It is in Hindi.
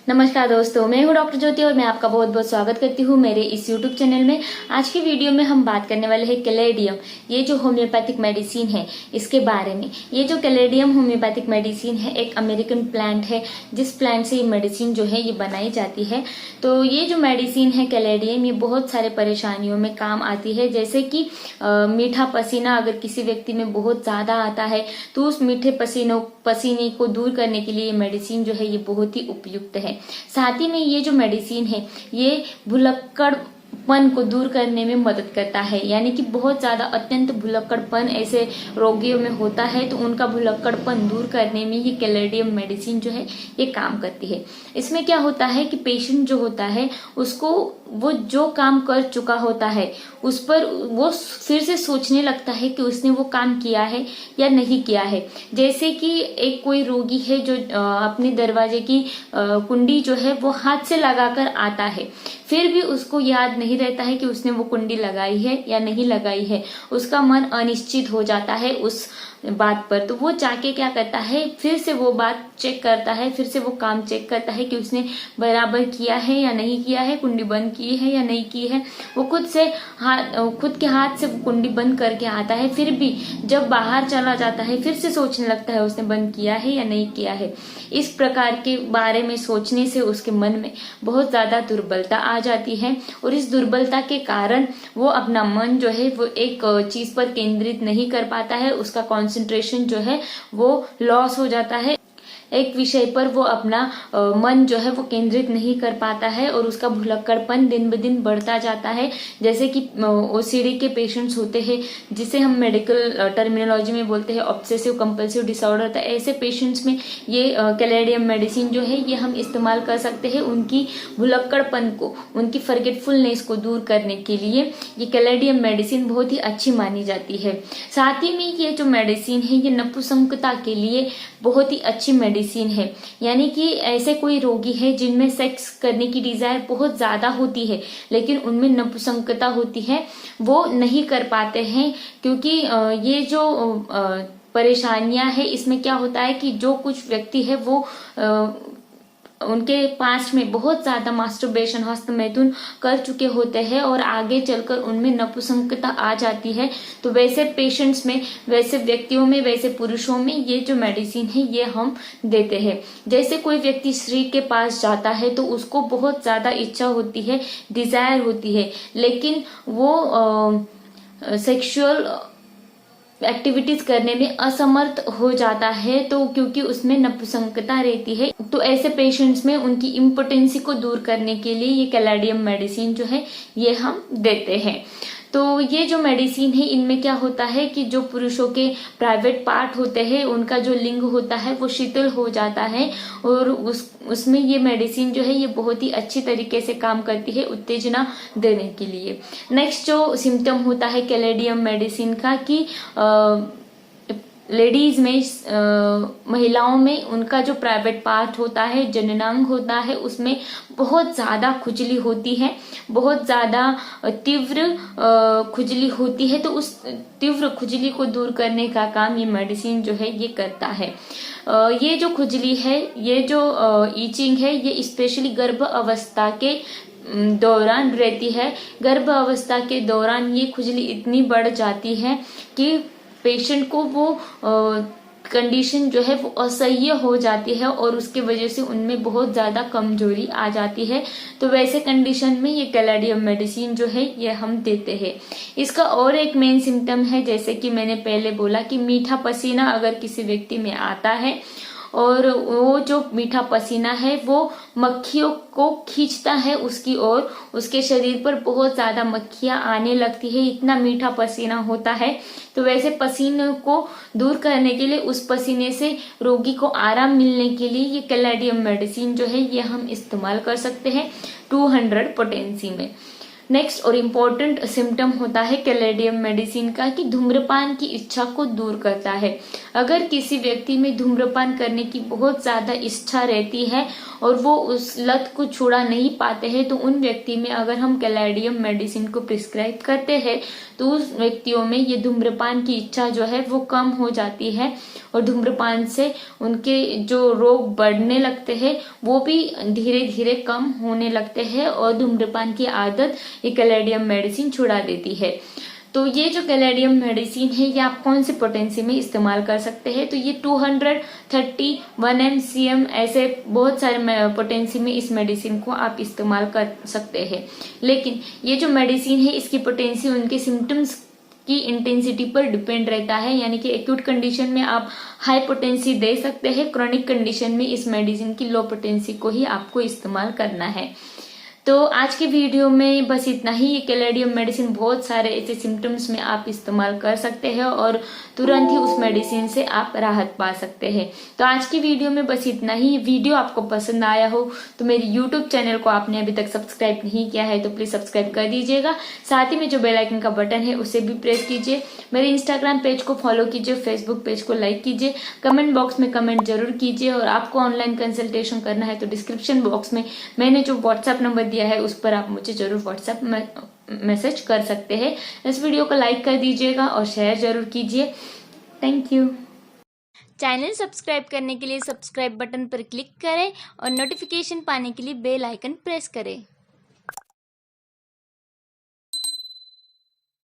नमस्कार दोस्तों, मैं हूँ डॉक्टर ज्योति और मैं आपका बहुत बहुत स्वागत करती हूँ मेरे इस YouTube चैनल में। आज की वीडियो में हम बात करने वाले हैं कैलेडियम, ये जो होम्योपैथिक मेडिसिन है इसके बारे में। ये जो कैलेडियम होम्योपैथिक मेडिसिन है एक अमेरिकन प्लांट है, जिस प्लांट से ये मेडिसिन जो है ये बनाई जाती है। तो ये जो मेडिसिन है कैलेडियम, ये बहुत सारे परेशानियों में काम आती है। जैसे कि मीठा पसीना अगर किसी व्यक्ति में बहुत ज़्यादा आता है तो उस मीठे पसीने को दूर करने के लिए ये मेडिसिन जो है ये बहुत ही उपयुक्त है। साथ ही में ये जो मेडिसिन है ये भुलक्कड़पन को दूर करने में मदद करता है। यानी कि बहुत ज्यादा अत्यंत भुलक्कड़पन ऐसे रोगियों में होता है तो उनका भुलक्कड़पन दूर करने में ये कैलेडियम मेडिसिन जो है ये काम करती है। इसमें क्या होता है कि पेशेंट जो होता है उसको वो जो काम कर चुका होता है उस पर वो फिर से सोचने लगता है कि उसने वो काम किया है या नहीं किया है। जैसे कि एक कोई रोगी है जो अपने दरवाजे की कुंडी जो है वो हाथ से लगाकर आता है, फिर भी उसको याद नहीं रहता है कि उसने वो कुंडी लगाई है या नहीं लगाई है। उसका मन अनिश्चित हो जाता है उस बात पर, तो वो जाके क्या करता है, फिर से वो बात चेक करता है, फिर से वो काम चेक करता है कि उसने बराबर किया है या नहीं किया है, कुंडी बंद की है या नहीं की है। वो खुद के हाथ से कुंडी बंद करके आता है, फिर भी जब बाहर चला जाता है फिर से सोचने लगता है उसने बंद किया है या नहीं किया है। इस प्रकार के बारे में सोचने से उसके मन में बहुत ज्यादा दुर्बलता आ जाती है और इस दुर्बलता के कारण वो अपना मन जो है वो एक चीज पर केंद्रित नहीं कर पाता है। उसका कंसंट्रेशन जो है वो लॉस हो जाता है, एक विषय पर वो अपना मन जो है वो केंद्रित नहीं कर पाता है और उसका भुलक्कड़पन दिन ब दिन बढ़ता जाता है। जैसे कि ओसीडी के पेशेंट्स होते हैं जिसे हम मेडिकल टर्मिनोलॉजी में बोलते हैं ऑब्सेसिव कंपल्सिव डिसऑर्डर। तो ऐसे पेशेंट्स में ये कैलेडियम मेडिसिन जो है ये हम इस्तेमाल कर सकते हैं उनकी भुलक्कड़पन को, उनकी फॉरगेटफुलनेस को दूर करने के लिए। ये कैलेडियम मेडिसिन बहुत ही अच्छी मानी जाती है। साथ ही में ये जो मेडिसिन है ये नपुंसकता के लिए बहुत ही अच्छी मेडिसिन है। यानी कि ऐसे कोई रोगी है जिनमें सेक्स करने की डिजायर बहुत ज्यादा होती है लेकिन उनमें नपुंसकता होती है, वो नहीं कर पाते हैं। क्योंकि ये जो परेशानियां है इसमें क्या होता है कि जो कुछ व्यक्ति है वो उनके पास्ट में बहुत ज्यादा मास्टरबेशन हस्तमैथुन कर चुके होते हैं और आगे चलकर उनमें नपुंसकता आ जाती है। तो वैसे पेशेंट्स में, वैसे व्यक्तियों में, वैसे पुरुषों में ये जो मेडिसिन है ये हम देते हैं। जैसे कोई व्यक्ति स्त्री के पास जाता है तो उसको बहुत ज्यादा इच्छा होती है, डिजायर होती है, लेकिन वो सेक्सुअल एक्टिविटीज करने में असमर्थ हो जाता है, तो क्योंकि उसमें नपुंसकता रहती है। तो ऐसे पेशेंट्स में उनकी इम्पोटेंसी को दूर करने के लिए ये कैलेडियम मेडिसिन जो है ये हम देते हैं। तो ये जो मेडिसिन है इनमें क्या होता है कि जो पुरुषों के प्राइवेट पार्ट होते हैं उनका जो लिंग होता है वो शीतल हो जाता है और उसमें ये मेडिसिन जो है ये बहुत ही अच्छी तरीके से काम करती है उत्तेजना देने के लिए। नेक्स्ट जो सिम्टम होता है कैलेडियम मेडिसिन का कि लेडीज में, महिलाओं में उनका जो प्राइवेट पार्ट होता है, जननांग होता है, उसमें बहुत ज्यादा खुजली होती है, बहुत ज्यादा तीव्र खुजली होती है। तो उस तीव्र खुजली को दूर करने का काम ये मेडिसिन जो है ये करता है। ये जो खुजली है, ये जो ईचिंग है, ये स्पेशली गर्भ अवस्था के दौरान रहती है। गर्भ अवस्था के दौरान ये खुजली इतनी बढ़ जाती है कि पेशेंट को वो कंडीशन जो है वो असह्य हो जाती है और उसके वजह से उनमें बहुत ज्यादा कमजोरी आ जाती है। तो वैसे कंडीशन में ये कैलेडियम मेडिसिन जो है ये हम देते हैं। इसका और एक मेन सिम्टम है, जैसे कि मैंने पहले बोला कि मीठा पसीना अगर किसी व्यक्ति में आता है और वो जो मीठा पसीना है वो मक्खियों को खींचता है उसकी ओर, उसके शरीर पर बहुत ज्यादा मक्खियां आने लगती है, इतना मीठा पसीना होता है। तो वैसे पसीने को दूर करने के लिए, उस पसीने से रोगी को आराम मिलने के लिए ये कैलेडियम मेडिसिन जो है ये हम इस्तेमाल कर सकते हैं 200 पोटेंसी में। नेक्स्ट और इम्पोर्टेंट सिम्टम होता है कैलेडियम मेडिसिन का कि धूम्रपान की इच्छा को दूर करता है। अगर किसी व्यक्ति में धूम्रपान करने की बहुत ज्यादा इच्छा रहती है और वो उस लत को छुड़ा नहीं पाते हैं तो उन व्यक्ति में अगर हम कैलेडियम मेडिसिन को प्रिस्क्राइब करते हैं तो उस व्यक्तियों में ये धूम्रपान की इच्छा जो है वो कम हो जाती है और धूम्रपान से उनके जो रोग बढ़ने लगते हैं वो भी धीरे धीरे कम होने लगते हैं और धूम्रपान की आदत ये कैलेडियम मेडिसिन छुड़ा देती है। तो ये जो कैलेडियम मेडिसिन है ये आप कौन से पोटेंसी में इस्तेमाल कर सकते हैं, तो ये 230 1 mcm ऐसे बहुत सारे पोटेंसी में इस मेडिसिन को आप इस्तेमाल कर सकते हैं। लेकिन ये जो मेडिसिन है इसकी पोटेंसी उनके सिम्टम्स की इंटेंसिटी पर डिपेंड रहता है, यानी कि एक्यूट कंडीशन में आप हाई पोटेंसी दे सकते हैं, क्रोनिक कंडीशन में इस मेडिसिन की लो पोटेंसी को ही आपको इस्तेमाल करना है। तो आज के वीडियो में बस इतना ही। ये कैलेडियम मेडिसिन बहुत सारे ऐसे सिम्टम्स में आप इस्तेमाल कर सकते हैं और तुरंत ही उस मेडिसिन से आप राहत पा सकते हैं। तो आज की वीडियो में बस इतना ही। वीडियो आपको पसंद आया हो तो मेरे यूट्यूब चैनल को आपने अभी तक सब्सक्राइब नहीं किया है तो प्लीज सब्सक्राइब कर दीजिएगा। साथ ही में जो बेल आइकन का बटन है उसे भी प्रेस कीजिए। मेरे इंस्टाग्राम पेज को फॉलो कीजिए, फेसबुक पेज को लाइक कीजिए, कमेंट बॉक्स में कमेंट जरूर कीजिए और आपको ऑनलाइन कंसल्टेशन करना है तो डिस्क्रिप्शन बॉक्स में मैंने जो व्हाट्सएप नंबर दिया है उस पर आप मुझे जरूर व्हाट्सएप मैसेज कर सकते हैं। इस वीडियो को लाइक कर दीजिएगा और शेयर जरूर कीजिए। Thank you. चैनल सब्सक्राइब करने के लिए सब्सक्राइब बटन पर क्लिक करें और नोटिफिकेशन पाने के लिए बेल आइकन प्रेस करें।